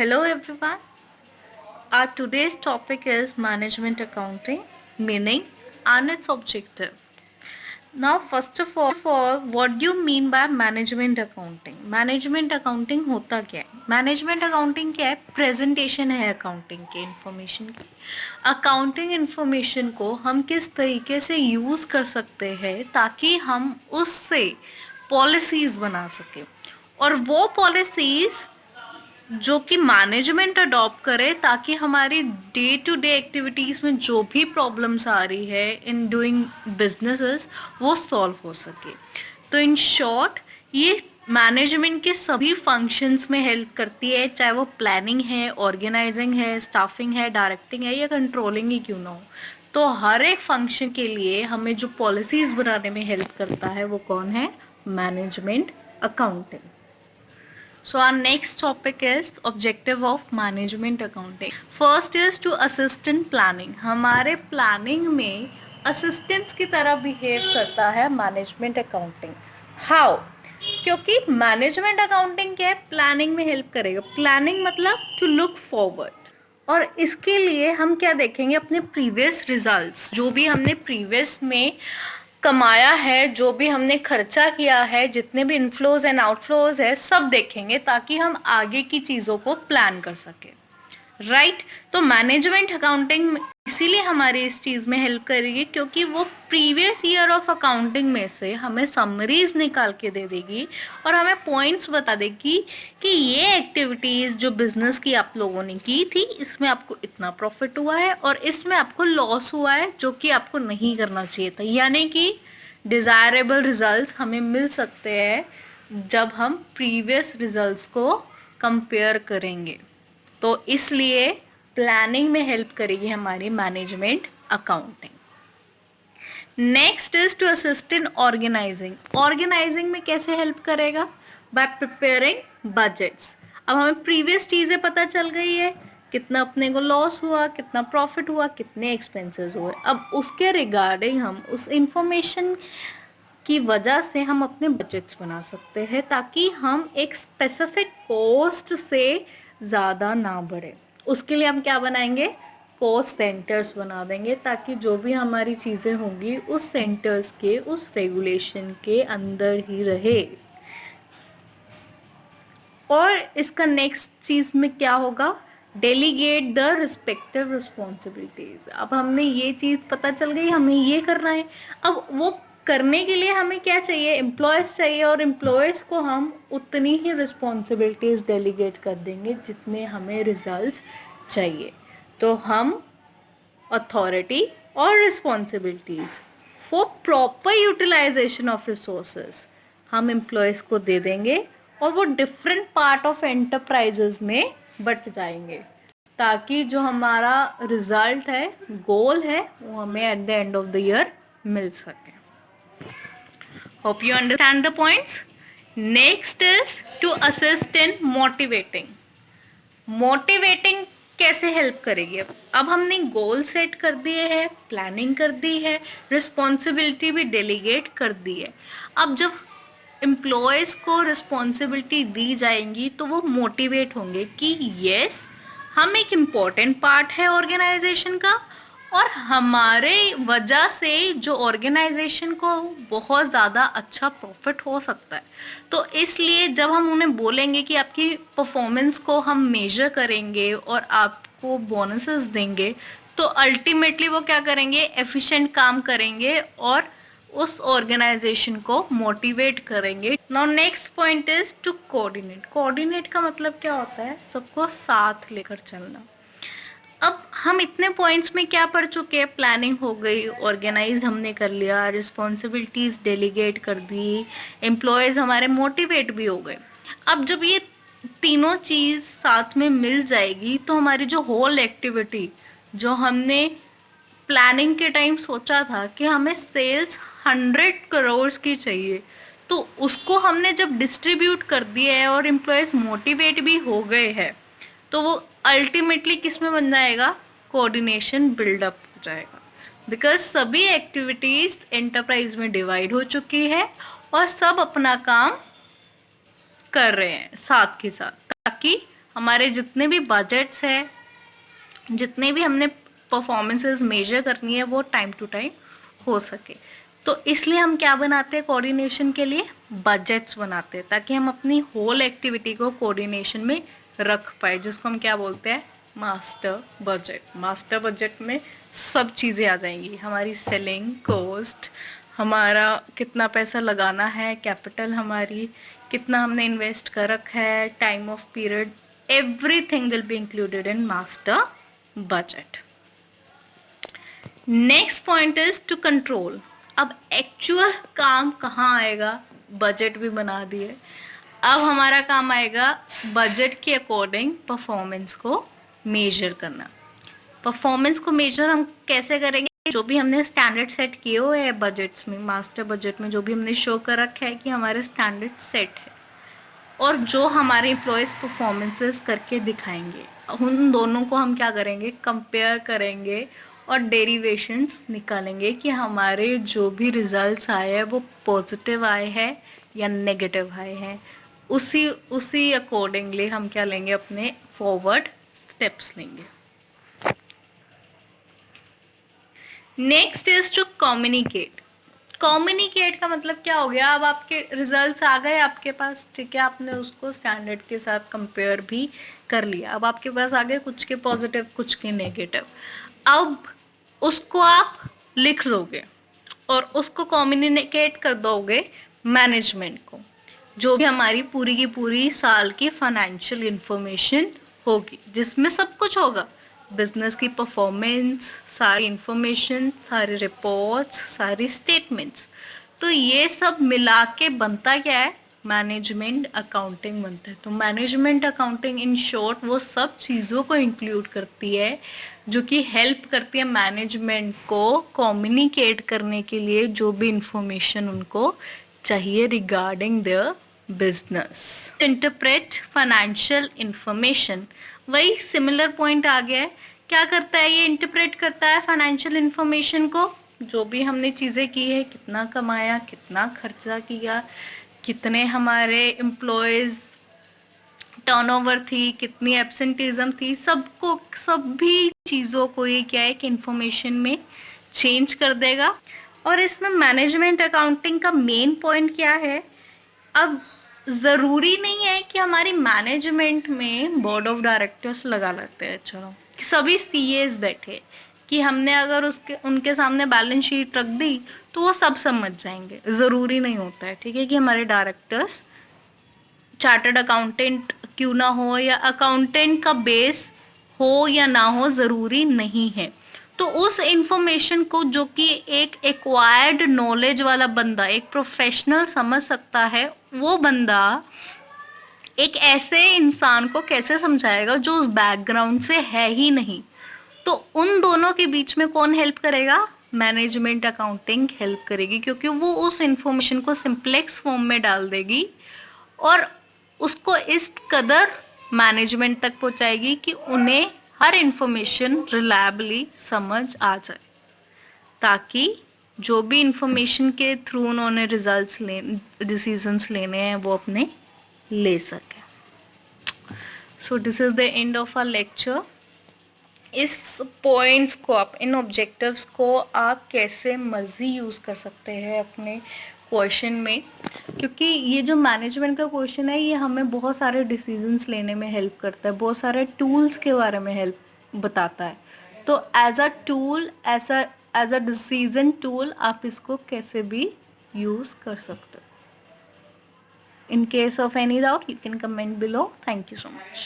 Hello everyone. Our today's topic is management accounting, meaning and its objective. Now, first of all, what do you mean by management accounting? Management accounting होता क्या है? Management accounting क्या है? Presentation है accounting के information की. Accounting information को हम किस तरीके से यूज कर सकते हैं ताकि हम उससे पॉलिसीज बना सके और वो पॉलिसीज जो कि मैनेजमेंट अडॉप्ट करे ताकि हमारी डे टू डे एक्टिविटीज़ में जो भी प्रॉब्लम्स आ रही है इन डूइंग बिजनेसेस वो सॉल्व हो सके. तो इन शॉर्ट ये मैनेजमेंट के सभी फंक्शंस में हेल्प करती है, चाहे वो प्लानिंग है, ऑर्गेनाइजिंग है, स्टाफिंग है, डायरेक्टिंग है या कंट्रोलिंग ही क्यों ना हो. तो हर एक फंक्शन के लिए हमें जो पॉलिसीज बनाने में हेल्प करता है वो कौन है? Management accounting. So our next topic is objective of management accounting. First is to assist in planning. हमारे planning में assistants की तरह behave करता है management accounting. How? क्योंकि management accounting क्या है? Planning में help करेगा. Planning मतलब to look forward. और इसके लिए हम क्या देखेंगे? अपने प्रीवियस रिजल्ट्स, जो भी हमने प्रीवियस में कमाया है, जो भी हमने खर्चा किया है, जितने भी इनफ्लोज एंड आउटफ्लोज है, सब देखेंगे ताकि हम आगे की चीज़ों को प्लान कर सके. राइट. तो मैनेजमेंट अकाउंटिंग इसीलिए हमारी इस चीज़ में हेल्प करेगी क्योंकि वो प्रीवियस ईयर ऑफ अकाउंटिंग में से हमें समरीज निकाल के दे देगी और हमें पॉइंट्स बता देगी कि ये एक्टिविटीज़ जो बिजनेस की आप लोगों ने की थी इसमें आपको इतना प्रॉफिट हुआ है और इसमें आपको लॉस हुआ है जो कि आपको नहीं करना चाहिए था. यानी कि डिज़ायरेबल रिजल्ट्स हमें मिल सकते हैं जब हम प्रीवियस रिजल्ट्स को कंपेयर करेंगे. तो इसलिए प्लानिंग में हेल्प करेगी हमारी management accounting. Next is to assist in organising. Organising में कैसे हेल्प करेगा? By preparing budgets. अब हमें प्रीवियस चीज़ें पता चल गई है, कितना अपने को लॉस हुआ, कितना प्रॉफिट हुआ, कितने एक्सपेंसेस हुए. अब उसके रिगार्डिंग हम उस इंफॉर्मेशन की वजह से हम अपने बजट्स बना सकते हैं ताकि हम एक स्पेसिफिक कॉस्ट से ज़्यादा ना बढ़े. उसके लिए हम क्या बनाएंगे? कॉस्ट सेंटर्स बना देंगे ताकि जो भी हमारी चीज़ें होंगी उस सेंटर्स के, उस रेगुलेशन के अंदर ही रहे. और इसका नेक्स्ट चीज़ में क्या होगा? Delegate the respective responsibilities. अब हमने ये चीज़ पता चल गई, हमें ये करना है. अब वो करने के लिए हमें क्या चाहिए? एम्प्लॉयज़ चाहिए और एम्प्लॉयज़ को हम उतनी ही रिस्पॉन्सिबिलिटीज़ डेलीगेट कर देंगे जितने हमें रिजल्ट्स चाहिए. तो हम अथॉरिटी और responsibilities for proper utilisation of resources हम एम्प्लॉयज़ को दे देंगे और वो डिफरेंट पार्ट ऑफ एंटरप्राइजेज में बट जाएंगे ताकि जो हमारा रिजल्ट है, गोल है, वो हमें at the end of the year मिल सके. Hope you understand the points. Next is to assist in motivating. Motivating कैसे हेल्प करेगी? अब हमने गोल सेट कर दिए हैं, प्लानिंग कर दी है, रिस्पॉन्सिबिलिटी भी डेलीगेट कर दी है. अब जब एम्प्लॉयज़ को रिस्पॉन्सिबिलिटी दी जाएंगी तो वो मोटिवेट होंगे कि यस, हम एक इम्पॉर्टेंट पार्ट है ऑर्गेनाइजेशन का और हमारे वजह से जो ऑर्गेनाइजेशन को बहुत ज़्यादा अच्छा प्रॉफिट हो सकता है. तो इसलिए जब हम उन्हें बोलेंगे कि आपकी परफॉर्मेंस को हम मेजर करेंगे और आपको बोनसेस देंगे तो अल्टीमेटली वो क्या करेंगे? एफिशिएंट काम करेंगे और उस ऑर्गेनाइजेशन को मोटिवेट करेंगे. Now next point is to coordinate. Coordinate का मतलब क्या होता है? सबको साथ लेकर चलना. अब हम इतने पॉइंट्स में क्या पढ़ चुके हैं? प्लानिंग हो गई, ऑर्गेनाइज हमने कर लिया, रिस्पॉन्सिबिलिटीज़ डेलीगेट कर दी, एम्प्लॉयज़ हमारे मोटिवेट भी हो गए. अब जब ये तीनों चीज़ साथ में मिल जाएगी तो हमारी जो होल एक्टिविटी, जो हमने प्लानिंग के टाइम सोचा था कि हमें सेल्स 100 करोड़ की चाहिए, तो उसको हमने जब डिस्ट्रीब्यूट कर दिया है और एम्प्लॉयज़ मोटिवेट भी हो गए हैं तो वो अल्टीमेटली किस में बन जाएगा? कोऑर्डिनेशन बिल्डअप हो जाएगा. बिकॉज सभी एक्टिविटीज एंटरप्राइज में डिवाइड हो चुकी है और सब अपना काम कर रहे हैं साथ के साथ ताकि हमारे जितने भी बजट्स है, जितने भी हमने परफॉर्मेंसेस मेजर करनी है, वो टाइम टू टाइम हो सके। तो इसलिए हम क्या बनाते हैं कोऑर्डिनेशन के लिए? बजट्स बनाते हैं, ताकि हम अपनी होल एक्टिविटी को कोऑर्डिनेशन में रख पाए, जिसको हम क्या बोलते हैं? Master budget. मास्टर बजट में सब चीज़ें आ जाएंगी, हमारी सेलिंग कॉस्ट, हमारा कितना पैसा लगाना है, कैपिटल हमारी कितना हमने इन्वेस्ट कर रखा है, time off period, everything will be included in master budget. Next point is to control. अब एक्चुअल काम कहाँ आएगा? बजट भी बना दिए, अब हमारा काम आएगा बजट के अकॉर्डिंग परफॉर्मेंस को मेजर करना। परफॉर्मेंस को मेजर हम कैसे करेंगे? जो भी हमने स्टैंडर्ड सेट किए हुए हैं बजट्स में, मास्टर बजट में जो भी हमने शो कर रखा है कि हमारे स्टैंडर्ड सेट है, और जो हमारे एम्प्लॉयज़ परफॉर्मेंसेस करके दिखाएंगे, उन दोनों को हम क्या करेंगे? कंपेयर करेंगे और डेरिवेशंस निकालेंगे कि हमारे जो भी रिजल्ट्स आए हैं वो पॉजिटिव आए हैं या नेगेटिव आए हैं। उसी अकॉर्डिंगली हम क्या लेंगे? अपने फॉरवर्ड स्टेप्स लेंगे। Next is to communicate. Communicate का मतलब क्या हो गया? अब आपके रिजल्ट्स आ गए आपके पास, ठीक है, आपने उसको स्टैंडर्ड के साथ कंपेयर भी कर लिया, अब आपके पास आ गए कुछ के पॉजिटिव कुछ के नेगेटिव। अब उसको आप लिख लोगे और उसको कम्युनिकेट कर दोगे मैनेजमेंट को, जो भी हमारी पूरी की पूरी साल की फाइनेंशियल इंफॉर्मेशन होगी, जिसमें सब कुछ होगा, बिजनेस की परफॉर्मेंस, सारी इंफॉर्मेशन, सारे रिपोर्ट्स, सारी स्टेटमेंट्स। तो ये सब मिला के बनता क्या है? मैनेजमेंट अकाउंटिंग बनता है। तो मैनेजमेंट अकाउंटिंग इन शॉर्ट वो सब चीज़ों को इंक्लूड करती है जो कि हेल्प करती है मैनेजमेंट को कम्युनिकेट करने के लिए जो भी इंफॉर्मेशन उनको चाहिए regarding their business. Interpret financial information, वही सिमिलर पॉइंट आ गया है। क्या करता है ये? इंटरप्रेट करता है फाइनेंशियल इंफॉर्मेशन को, जो भी हमने चीज़ें की है, कितना कमाया, कितना खर्चा किया, कितने हमारे एम्प्लॉयज़ टर्नओवर थी, कितनी एब्सेंटिज्म थी, सबको सभी चीज़ों को ये क्या है कि इंफॉर्मेशन में चेंज कर देगा। और इसमें मैनेजमेंट अकाउंटिंग का मेन पॉइंट क्या है? अब ज़रूरी नहीं है कि हमारी मैनेजमेंट में बोर्ड ऑफ डायरेक्टर्स लगा लेते हैं, चलो कि सभी सीएस बैठे कि हमने अगर उनके सामने बैलेंस शीट रख दी तो वो सब समझ जाएंगे, ज़रूरी नहीं होता है, ठीक है, कि हमारे डायरेक्टर्स चार्टर्ड अकाउंटेंट क्यों ना हो या अकाउंटेंट का बेस हो या ना हो, ज़रूरी नहीं है। तो उस इंफॉर्मेशन को जो कि एक एक्वायर्ड नॉलेज वाला बंदा, एक प्रोफेशनल समझ सकता है, वो बंदा एक ऐसे इंसान को कैसे समझाएगा जो उस बैकग्राउंड से है ही नहीं? तो उन दोनों के बीच में कौन हेल्प करेगा? मैनेजमेंट अकाउंटिंग हेल्प करेगी, क्योंकि वो उस इंफॉर्मेशन को सिंप्लेक्स फॉर्म में डाल देगी और उसको इस कदर मैनेजमेंट तक पहुंचाएगी कि उन्हें हर इंफॉर्मेशन रिलायबली समझ आ जाए, ताकि जो भी इंफॉर्मेशन के थ्रू उन्होंने रिजल्ट्स डिसीजंस लेने हैं वो अपने ले सके। So this is the end of our lecture. इस पॉइंट्स को आप, इन ऑब्जेक्टिव्स को आप कैसे मर्जी यूज़ कर सकते हैं अपने क्वेश्चन में, क्योंकि ये जो मैनेजमेंट का क्वेश्चन है ये हमें बहुत सारे डिसीजंस लेने में हेल्प करता है, बहुत सारे टूल्स के बारे में हेल्प बताता है। तो as a tool, as a decision tool आप इसको कैसे भी यूज़ कर सकते हो। In case of any doubt, you can comment below. Thank you so much.